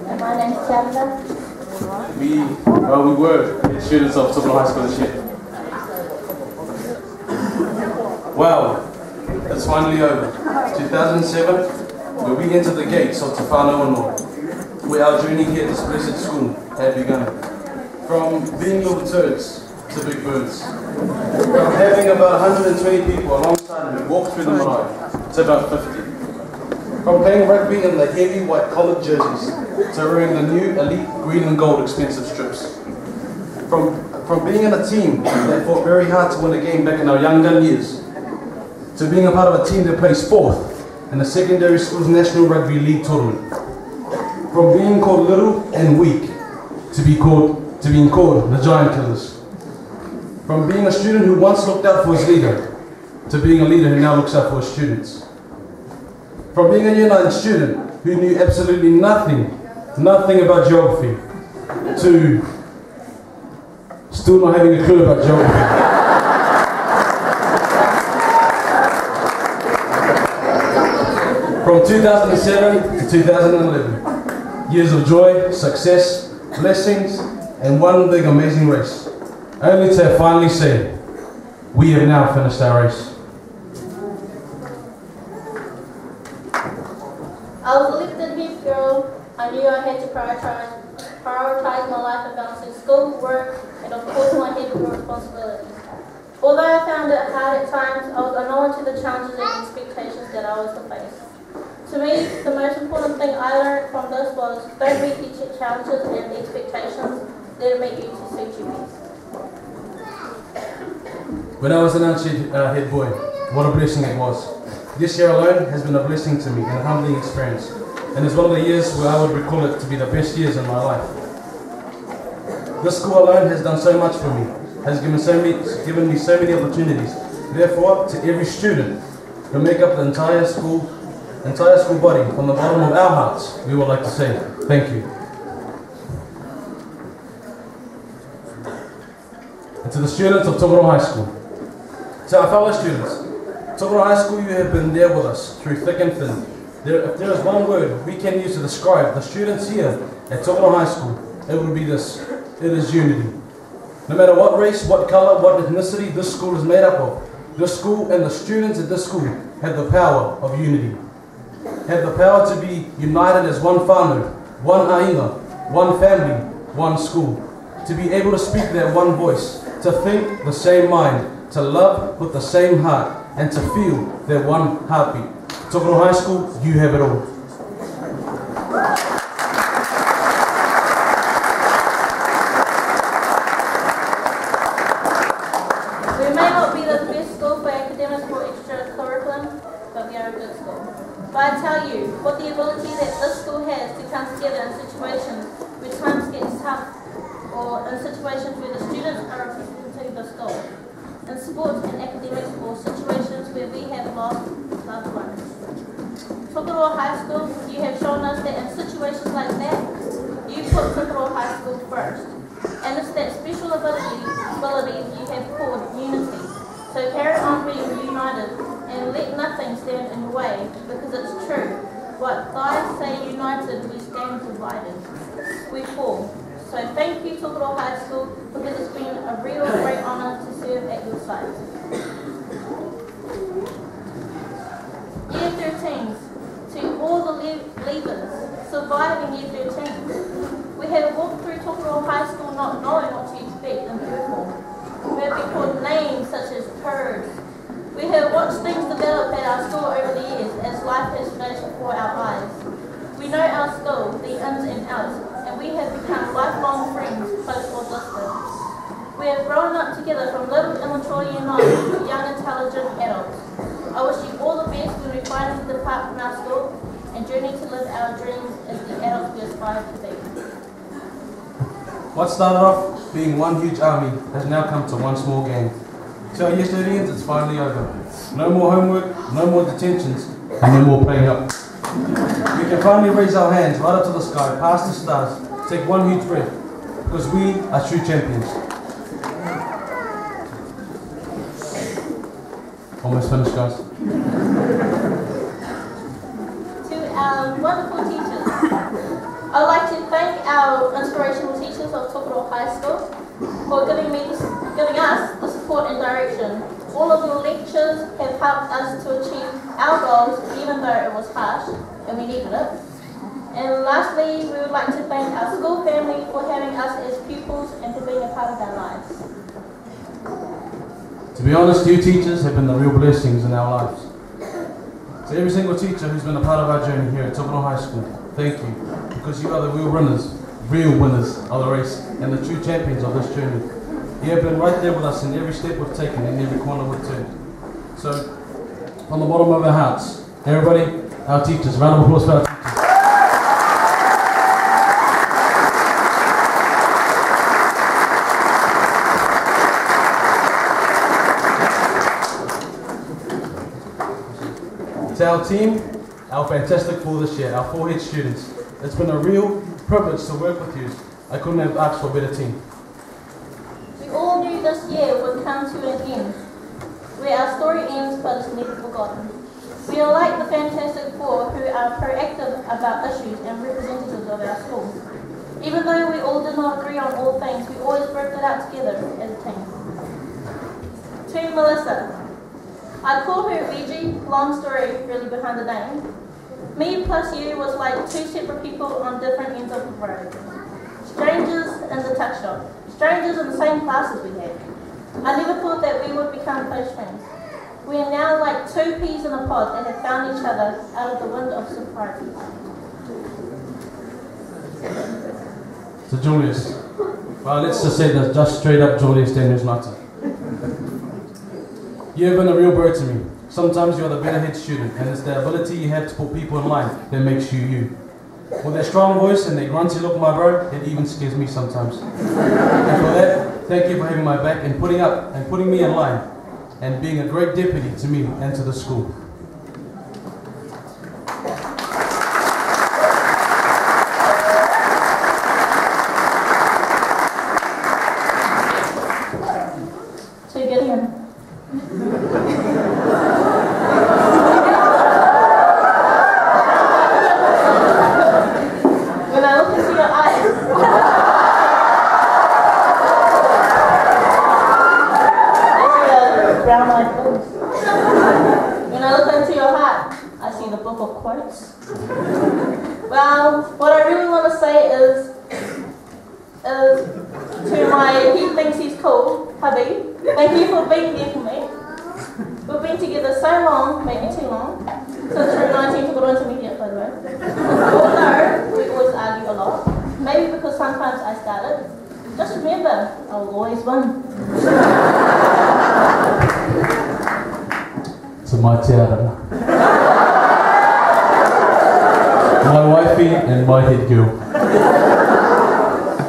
And my name is Tabitha. We were students of Tok Hi High School this year. Wow, it's finally over. 2007, where we entered the gates of Te Whanau, where our journey here at this blessed school had begun. From being little turds to big birds. From having about 120 people alongside me walk through the marae to about 50. From playing rugby in the heavy white collared jerseys to wearing the new elite green and gold expensive strips. From being in a team that fought very hard to win a game back in our young gun years, to being a part of a team that plays fourth in the secondary school's National Rugby League tournament. From being called little and weak to being called the Giant Killers. From being a student who once looked out for his leader to being a leader who now looks out for his students. From being a Year 9 student who knew absolutely nothing about geography to still not having a clue about geography. From 2007 to 2011, years of joy, success, blessings, and one big amazing race, only to finally say, we have now finished our race. I was elected head girl. I knew I had to prioritize my life and balancing school, work, and of course my head girl responsibilities. Although I found it hard at times, I was unknown to the challenges and expectations that I was to face. To me, the most important thing I learned from this was don't meet the challenges and the expectations, let it make you to suit you best. When I was announced head boy, what a blessing it was. This year alone has been a blessing to me and a humbling experience, and it's one of the years where I would recall it to be the best years in my life. This school alone has done so much for me, has given me so many opportunities. Therefore, to every student who make up the entire school body, from the bottom of our hearts, we would like to say thank you. And to the students of Tok Hi High School, to our fellow students, Tok Hi High School, you have been there with us through thick and thin. If there is one word we can use to describe the students here at Tok Hi High School, it would be this: it is unity. No matter what race, what color, what ethnicity this school is made up of, this school and the students at this school have the power of unity. Have the power to be united as one whānau, one ainga, one family, one school. To be able to speak that one voice, to think the same mind, to love with the same heart, and to feel that one heartbeat. Tok Hi High School, you have it all. We may not be the best school for academics or extra curriculum, but we are a good school. But I tell you, what the ability that this school has to come together in situations where times get tough, or in situations where the students are representing the school, in sports and academics, or situations where we have lost loved ones. Tok Hi School, you have shown us that in situations like that, you put Tok Hi School first. And it's that special ability you have called unity. So carry on being united and let nothing stand in your way, because it's true. What guys say united, we stand divided. We fall. So thank you, Tok Hi School, because it's been a real great honour to serve at your side. Year 13s, to all the leavers surviving Year 13s, we have walked through Tok Hi School not knowing what to expect in purple. We have been called names such as turds. We have watched things develop at our school over the years as life has flashed before our eyes. We know our school, the ins and outs, and we have become lifelong friends, close or distant. We have grown up together from little immature Year 9 to young intelligent adults. I wish you all the best when we finally depart from our school and journey to live our dreams as the adults we aspire to be. What started off being one huge army has now come to one small gang. To our Year 13s, it's finally over. No more homework, no more detentions, and no more playing up. We can finally raise our hands right up to the sky, past the stars, take one huge breath, because we are true champions. Almost finished, guys. To our wonderful teachers, I'd like to thank our inspirational teachers of Tok High School for giving us the support and direction. All of your lectures have helped us to achieve our goals, even though it was harsh and we needed it. And lastly, we would like to thank our school family for having us as pupils and for being a part of our lives. To be honest, you teachers have been the real blessings in our lives. To every single teacher who's been a part of our journey here at Tok High School, thank you, because you are the real winners of the race and the true champions of this journey. You have been right there with us in every step we've taken and every corner we've turned. So, from the bottom of our hearts, everybody, our teachers, round of applause for our teachers. To our team, our fantastic for this year, our 4 head students. It's been a real privilege to work with you. I couldn't have asked for a better team. We all knew this year would come to an end, where our story ends but it's never forgotten. We are like the Fantastic Four who are proactive about issues and representatives of our school. Even though we all did not agree on all things, we always worked it out together as a team. To Melissa. I call her Reggie, long story really behind the name. Me plus you was like 2 separate people on different ends of the road. Strangers in the tuck shop. Strangers in the same classes we had. I never thought that we would become close friends. We are now like 2 peas in a pod that have found each other out of the wind of surprise. So Julius, well, let's just say that just straight up Julius Daniels Nata. You have been a real bird to me. Sometimes you are the better head student, and it's the ability you have to put people in line that makes you you. With that strong voice and that grunty look, my bro, it even scares me sometimes. And for that, thank you for having my back and putting me in line, and being a great deputy to me and to the school. Well, what I really want to say is to my, he thinks he's cool, hubby, thank you for being there for me. We've been together so long, maybe too long, since we're 19 to go to intermediate, by the way. Although we always argue a lot, maybe because sometimes I started. Just remember, I will always win. To my tiara. My wifey and my head girl.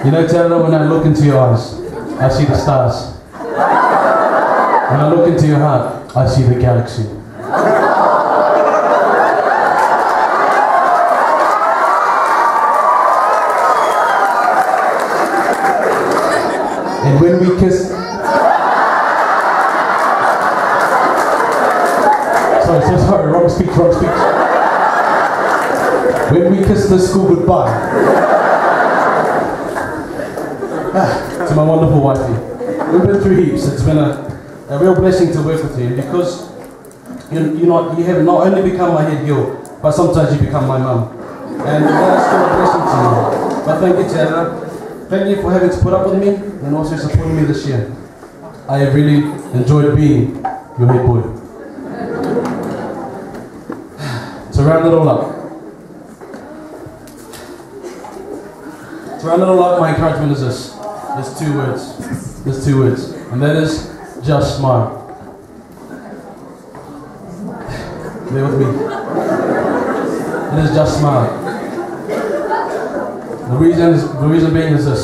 You know, Tara, when I look into your eyes, I see the stars. When I look into your heart, I see the galaxy. And when we kiss... Sorry, wrong speech. When we kiss the school goodbye. To my wonderful wifey. We've been through heaps. It's been a real blessing to work with you, because you have not only become my head girl, but sometimes you become my mum. And that's still a blessing to me. But thank you, Tara. Thank you for having to put up with me and also supporting me this year. I have really enjoyed being your head boy. To round it all up, my encouragement is this. There's two words. And that is, just smile. Bear with me. It is just smile. The reason being is this.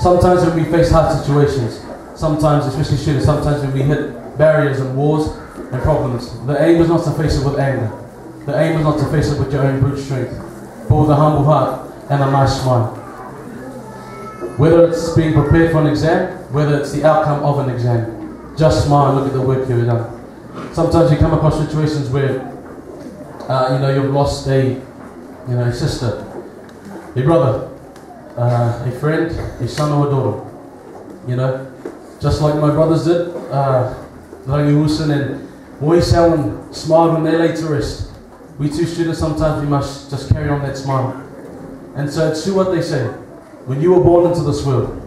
Sometimes when we face hard situations, sometimes, especially students, sometimes when we hit barriers and walls and problems, the aim is not to face it with anger. The aim is not to face it with your own brute strength, but with a humble heart and a nice smile. Whether it's being prepared for an exam, whether it's the outcome of an exam, just smile and look at the work you've done. Sometimes you come across situations where you've lost a sister, a brother, a friend, a son or a daughter. You know, just like my brothers did, Rangi Wilson and Moe Selwyn smiled when they laid to rest. We too students, sometimes we must just carry on that smile. And so it's true what they say. When you were born into this world,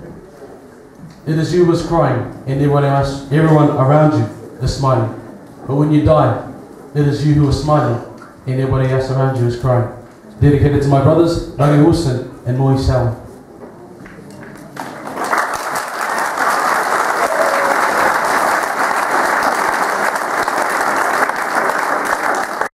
it is you who is crying and everyone around you is smiling. But when you die, it is you who is smiling and everybody else around you is crying. Dedicated to my brothers, Rangi Wilson and Moe Selwyn.